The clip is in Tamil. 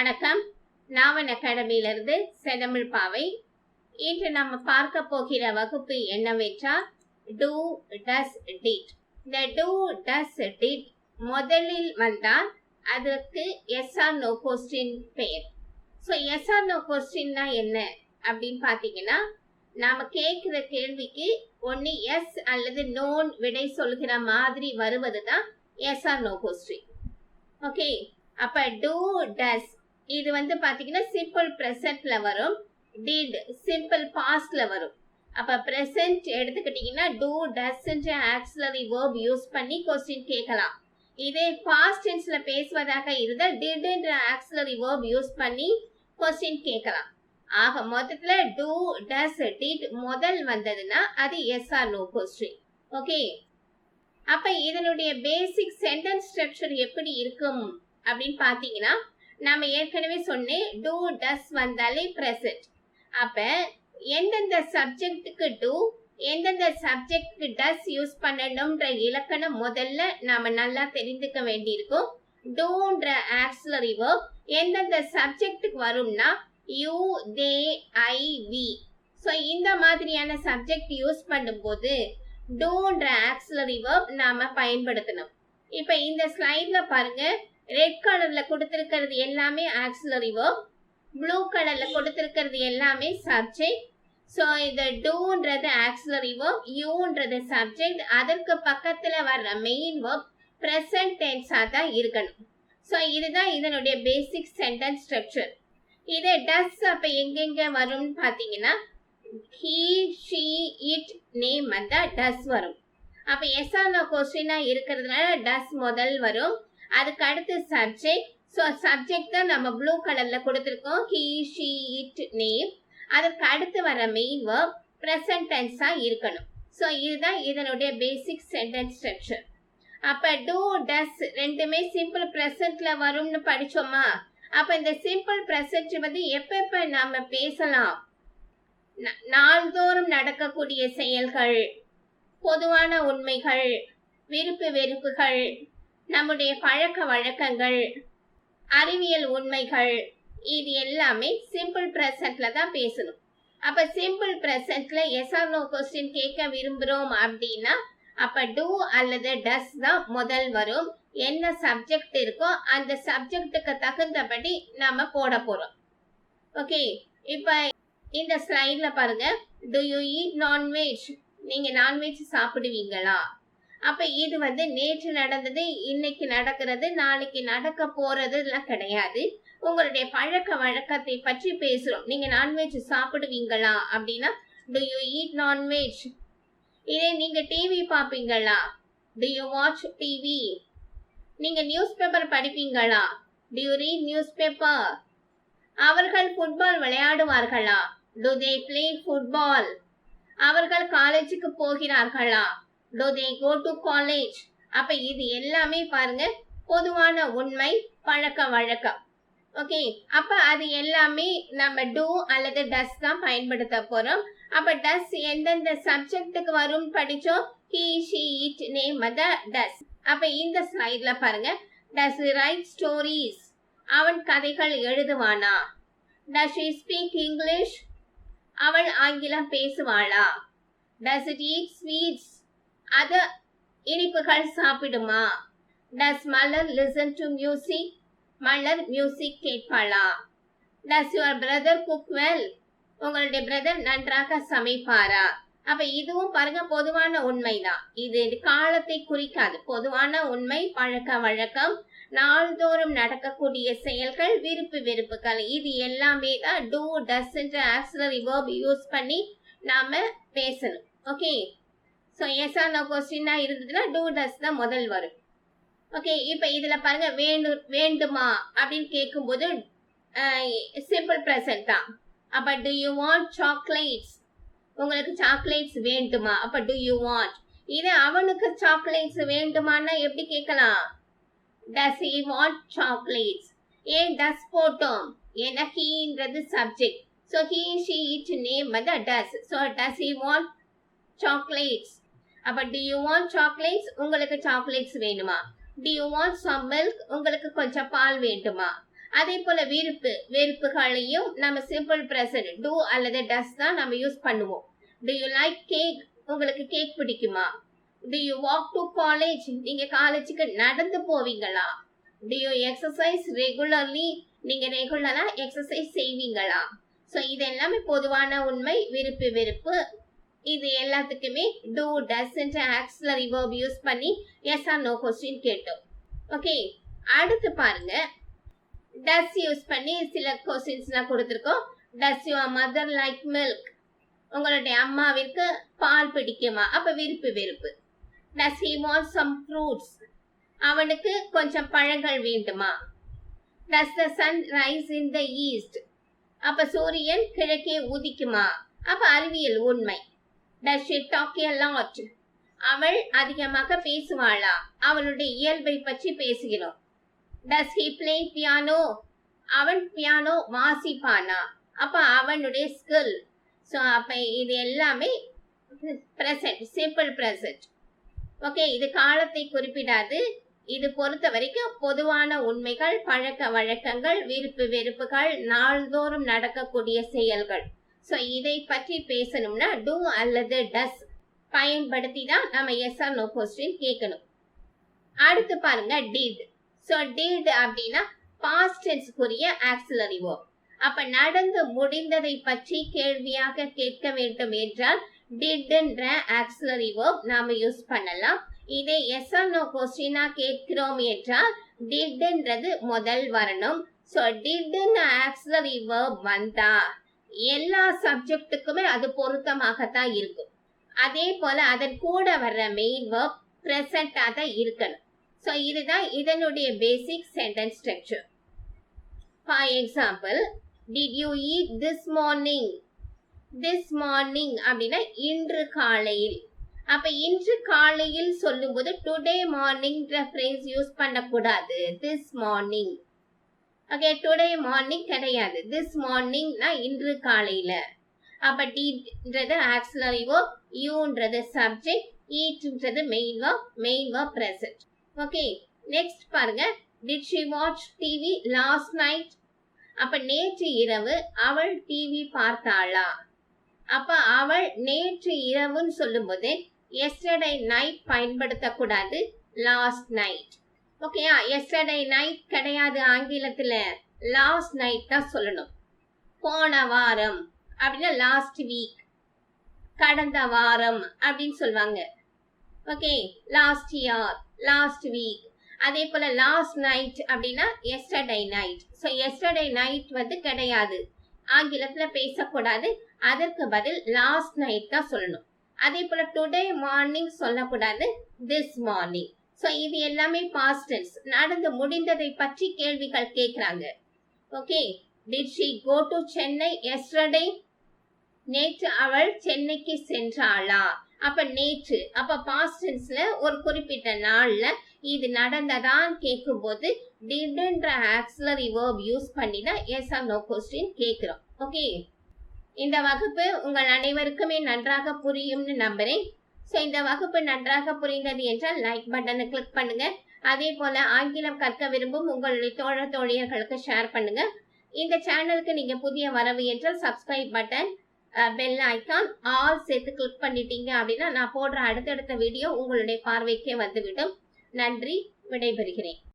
வணக்கம். நாவன் அகாடமியிலிருந்து செந்தமிழ் பாவை. இன்று நம்ம பார்க்க போகிற வகுப்பு என்னவென்றால் do, does, did. இந்த do, does, did முதலில் வந்தால் அதற்கு yes or no question பெயர். ஸோ yes or no questionனா என்ன அப்படின்னு பார்த்தீங்கன்னா, நாம கேட்கிற கேள்விக்கு ஒன்று எஸ் அல்லது நோன் விடை சொல்கிற மாதிரி வருவது தான் yes or no question. Okay, அப்ப do, does இது வந்து பாத்தீங்கன்னா சிம்பிள் பிரசன்ட்ல வரும், did சிம்பிள் பாஸ்ட்ல வரும். அப்ப பிரசன்ட் எடுத்துக்கிட்டீங்கன்னா do, does auxiliary verb use பண்ணி கொஸ்டின் கேட்கலாம். இதே பாஸ்ட் டென்ஸ்ல பேசுவதாக இருந்தால் did என்ற ஆக்சிலரி verb யூஸ் பண்ணி கொஸ்டின் கேட்கலாம். ஆக மொத்தத்துல do, does, did முதல் வந்ததுன்னா அது yes or no question. Okay, அப்ப இதனுடைய பேசிக் சென்டென்ஸ் ஸ்ட்ரக்சர் எப்படி இருக்கும் அப்படின்னு பாத்தீங்கன்னா, நாம ஏற்கனவே சொன்னேன் do, does வந்தாலே present. அப்ப எந்தெந்த சப்ஜெக்ட்டுக்கு do, எந்தெந்த சப்ஜெக்ட்டுக்கு does யூஸ் பண்ணணும்ன்ற இலக்கணம் முதல்ல நாம நல்லா தெரிந்துக்க வேண்டியிருக்கும். doன்ற ஆக்சிலரி verb எந்தெந்த சப்ஜெக்ட்டுக்கு வரும்னா you, they, I, we. So இந்த மாதிரியான சப்ஜெக்ட் யூஸ் பண்ணும்போது doன்ற ஆக்சிலரி verb நாம பயன்படுத்தணும். இப்ப இந்த ஸ்லைட்ல பாருங்க, ரெட் கலர்ல கொடுத்திருக்கிறது எல்லாமே ஆக்சிலரி verb, ப்ளூ கலர்ல கொடுத்திருக்கிறது எல்லாமே சப்ஜெக்ட். ஸோ இந்த டூன்றது ஆக்சிலரி verb, யூன்றது சப்ஜெக்ட், அதற்கு பக்கத்துல வர்ற மெயின் verb present tense தான் இருக்கணும். ஸோ இதுதான் இதனுடைய பேசிக் சென்டென்ஸ் ஸ்ட்ரக்சர். இதே does அப்ப எங்கெங்க வரும்னு பாத்தீங்கன்னா, he, she, it, name வந்தா does வரும். அப்ப எஸ் ஆர் நோ கொஸ்டினா இருக்கிறதுனால does முதல் வரும், அதுக்கு அடுத்து சப்ஜெக்ட். ஸோ சப்ஜெக்ட் தான் நம்ம ப்ளூ கலர்ல கொடுத்துருக்கோம், he, she, it, name. அதுக்கு அடுத்து வர மெயின் verb present tense இருக்கணும். ஸோ இதுதான் இதனுடைய பேசிக் சென்டென்ஸ் ஸ்ட்ரக்சர். அப்ப do, does ரெண்டுமே சிம்பிள் பிரசன்ட்ல வரும்னு படிச்சோமா? அப்ப இந்த சிம்பிள் பிரசன்ட் வந்து எப்ப நாம பேசலாம்? நாள்தோறும் நடக்கக்கூடிய செயல்கள், பொதுவான உண்மைகள், விருப்பு வெறுப்புகள், நம்முடைய பழக்க வழக்கங்கள், அறிவியல் உண்மைகள், இது எல்லாமே சிம்பிள் பிரசன்ட்ல தான் பேசணும். அப்ப சிம்பிள் பிரசன்ட்ல எஸ் ஆர் நோ கொஸ்டின் கேட்க விரும்புறோம் அப்படின்னா அப்ப do அல்லது does தான் முதல் வரும். என்ன சப்ஜெக்ட் இருக்கோ அந்த சப்ஜெக்டுக்கு தகுந்தபடி நாம போட போறோம். ஓகே, இப்ப இந்த ஸ்லைட்ல பாருங்க, do you eat non-veg? நீங்க நான்வெஜ் சாப்பிடுவீங்களா? அப்ப இது வந்து நேற்று நடந்தது, இன்னைக்கு நடக்கிறது, நாளைக்கு நடக்க போறது எல்லாம் கிடையாது. உங்களுடைய பழக்க வழக்கத்தை பற்றி பேசுறோம். நீங்க நான்வெஜ் சாப்பிடுவீங்களா அப்படின்னா do you eat non-veg? இதே நீங்க டிவி பாப்பீங்களா? do you watch TV? நீங்க நியூஸ் பேப்பர் படிப்பீங்களா? do you read newspaper? அவர்கள் ஃபுட்பால் விளையாடுவார்களா? do they play football? அவர்கள் காலேஜுக்கு போகிறார்களா? do they go to college? அப்ப இது எல்லாமே பாருங்க பொதுவான உண்மை, பழக்க வழக்கம். ஓகே, அப்ப அது எல்லாமே நம்ம do அல்லது does தான் பயன்படுத்த போறோம். அப்ப does எந்தெந்த சப்ஜெக்ட்டுக்கு வரும் படிச்சோம், he, she, it, name does. அப்ப இந்த ஸ்லைட்ல பாருங்க, does he write stories? அவன் கதைகள் எழுதுவானா? does she speak English? அவள் ஆங்கிலம் பேசுவாளா? does it eat sweets? அது இனிப்புகள் சாப்பிடுமா? does Malar listen to music? Malar music கேட்பாளா? does your brother cook well? உங்களுடைய பிரதர் நன்றாக சமைப்பாரா? அப்ப இதுவும் பாருங்க பொதுவான உண்மைதான், இது காலத்தை குறிக்காது. பொதுவான உண்மை, பழக்க வழக்கம், நாள்தோறும் நடக்கக்கூடிய செயல்கள், விருப்பு வெறுப்புகள், இது எல்லாமே தான் do, does என்ற ஆக்சிலரி verb யூஸ் பண்ணி நாம பேசணும். Okay, so yes or no கொஸ்டினா இருந்ததுன்னா do, does தான் முதல் வரும். ஓகே, இப்ப இதுல பாருங்க, வேண்டுமா அப்படின்னு கேட்கும்போது சிம்பிள் பிரசன்ட் தான். அப்ப do you want chocolates? உங்களுக்கு சாக்லேட்ஸ் வேண்டுமா? அப்ப do you want. இது அவனுக்கு சாக்லேட்ஸ் வேண்டுமானா எப்படி கேட்கலாம்? does he want chocolates? ஏன் does போட்டோம்? ஏன்னா heன்றது subject. so he, she, it, name does. so does he want chocolates? அப்ப do you want chocolates? உங்களுக்கு சாக்லேட்ஸ் வேணுமா? do you want some milk? உங்களுக்கு கொஞ்சம் பால் வேண்டுமா? அதே போல விருப்பு வெறுப்புகளையும் நம்ம சிம்பிள் பிரசன்ட் டூ அல்லது டஸ் தான் நம்ம யூஸ் பண்ணுவோம். To you like cake? உங்களுக்கு கேக் பிடிக்குமா? To you walk to college? நீங்க காலேஜுக்கு நடந்து போவீங்களா? To you exercise regularly? நீங்க ரெகுலரா எக்ஸசைஸ் செய்வீங்களா? ஸோ இது எல்லாமே பொதுவான உண்மை, விருப்பு வெறுப்பு. இது எல்லாத்துக்குமே டூ டஸ் என்ற ஆக்சிலரி வெர்ப் யூஸ் பண்ணி எஸ் ஆர் நோ கொஸ்டின் கேட்டோம். ஓகே, அடுத்து பாருங்க, டஸ் யூஸ் பண்ணி சில கொஸ்டின்ஸ்லாம் கொடுத்துருக்கோம். Does your mother like milk? உங்களுடைய அம்மாவிற்கு பால் பிடிக்குமா? அப்ப விருப்பு வெறுப்பு. Does he want some fruits? அவனுக்கு கொஞ்சம் பழங்கள் வேண்டுமா? Does the sun rise in the east? அப்ப சூரியன் கிழக்கே உதிக்குமா? அப்ப அறிவியல் உண்மை. Does she talk a lot? அவள் அதிகமாக பேசுவாளா? அவளுடைய இயல்பை பற்றி பேசுகிறோம். Does he play piano? அவன் பியானோ வாசிப்பானா? அப்ப அவனுடைய ஸ்கில். ஸோ அப்ப இது எல்லாமே பிரசன்ட், சிம்பிள் பிரசன்ட். ஓகே, இது காலத்தை குறிப்பிடாது. இது பொறுத்த வரைக்கும் பொதுவான உண்மைகள், பழக்க வழக்கங்கள், விருப்பு வெறுப்புகள், நாள்தோறும் நடக்கக்கூடிய செயல்கள். ஸோ இதை பற்றி பேசணும்னா டூ அல்லது டஸ் பயன்படுத்தி தான் நம்ம எஸ் ஆர் நோ கொஸ்டின் கேட்கணும். அடுத்து பாருங்க, டிட். ஸோ டிட் அப்படின்னா பாஸ்ட் டென்ஸ்க்குரிய ஆக்சிலரி வெர்ப். அப்ப நடந்து முடிந்ததை பற்றி கேள்வியாக கேட்க வேண்டும் என்றால் டிட்ன்ற ஆக்சிலரி வெர்ப் நாம யூஸ் பண்ணலாம். இதை எஸ் ஆர் நோ கொஸ்டினா கேட்கிறோம் என்றால் டிட்ன்றது முதல் வரணும். ஸோ டிட்னு ஆக்சிலரி வெர்ப் வந்தா எல்லா சப்ஜெக்டுக்குமே அது பொருத்தமாகத்தான் இருக்கும். அதே போல அதன் கூட வர்ற மெயின் வெர்ப் பிரசன்டா தான் இருக்கணும். ஸோ இதுதான் இதனுடைய basic sentence structure. For example, did you eat this morning? This morning அப்படின்னா இன்று காலையில். அப்ப இன்று காலையில் சொல்லும்போது டுடே மார்னிங் ஃப்ரேஸ் யூஸ் பண்ணக்கூடாது, this morning. Okay, today morning கிடையாது, திஸ் மார்னிங்னா இன்று காலையில. அப்ப டிட்ன்றது ஆக்சிலரி வெர்ப், யூன்றது சப்ஜெக்ட், ஈட்ன்றது main verb, main verb present. Okay, next பாருங்க, did she watch TV last night? அப்ப நேற்று இரவு அவள் டிவி பார்த்தாளா? அப்ப அவள் நேற்று இரவுன்னு சொல்லும்போது எஸ்டர்டே நைட் பயன்படுத்தக்கூடாது, லாஸ்ட் நைட். ஓகேயா, எஸ்டர்டே நைட் கிடையாது ஆங்கிலத்துல, லாஸ்ட் நைட் தான் சொல்லணும். போன வாரம் அப்படின்னா லாஸ்ட் வீக், கடந்த வாரம் அப்படின்னு சொல்லுவாங்க. Okay, last year, last week. அதே போல லாஸ்ட் நைட் அப்படின்னா yesterday night. So yesterday night வந்து கிடையாது, ஆங்கிலத்துல பேசக்கூடாது. அதற்கு பதில் லாஸ்ட் நைட் தான் சொல்லணும். அதே போல டுடே மார்னிங் சொல்லக்கூடாது, திஸ் மார்னிங். ஸோ இது எல்லாமே பாஸ்ட் டென்ஸ், நடந்து முடிந்ததை பற்றி கேள்விகள் கேட்கிறாங்க. Okay, did she go to Chennai yesterday? நேற்று அவள் சென்னைக்கு சென்றாளா? அப்ப நேற்று, அப்ப பாஸ்ட் டென்ஸ்ல ஒரு குறிப்பிட்ட நாள்ல இது நடந்ததான் கேட்கும் போது டிட்ன்ற ஆக்சிலரி வெர்ப் யூஸ் பண்ணி தான் எஸ் ஆர் நோ கொஸ்டின் கேட்கிறோம். ஓகே, இந்த வகுப்பு உங்கள் அனைவருக்குமே நன்றாக புரியும்னு நம்புறேன். ஸோ இந்த வகுப்பு நன்றாக புரிந்தது என்றால் லைக் பட்டனை கிளிக் பண்ணுங்க. அதே போல ஆங்கிலம் கற்க விரும்பும் உங்களுடைய தோழர் தோழியர்களுக்கு ஷேர் பண்ணுங்க. இந்த சேனலுக்கு நீங்க புதிய வரவு என்றால் subscribe button, bell icon all சேர்த்து கிளிக் பண்ணிட்டீங்க அப்படின்னா நான் போடுற அடுத்தடுத்த வீடியோ உங்களுடைய பார்வைக்கே வந்துவிடும். நன்றி, விடைபெறுகிறேன்.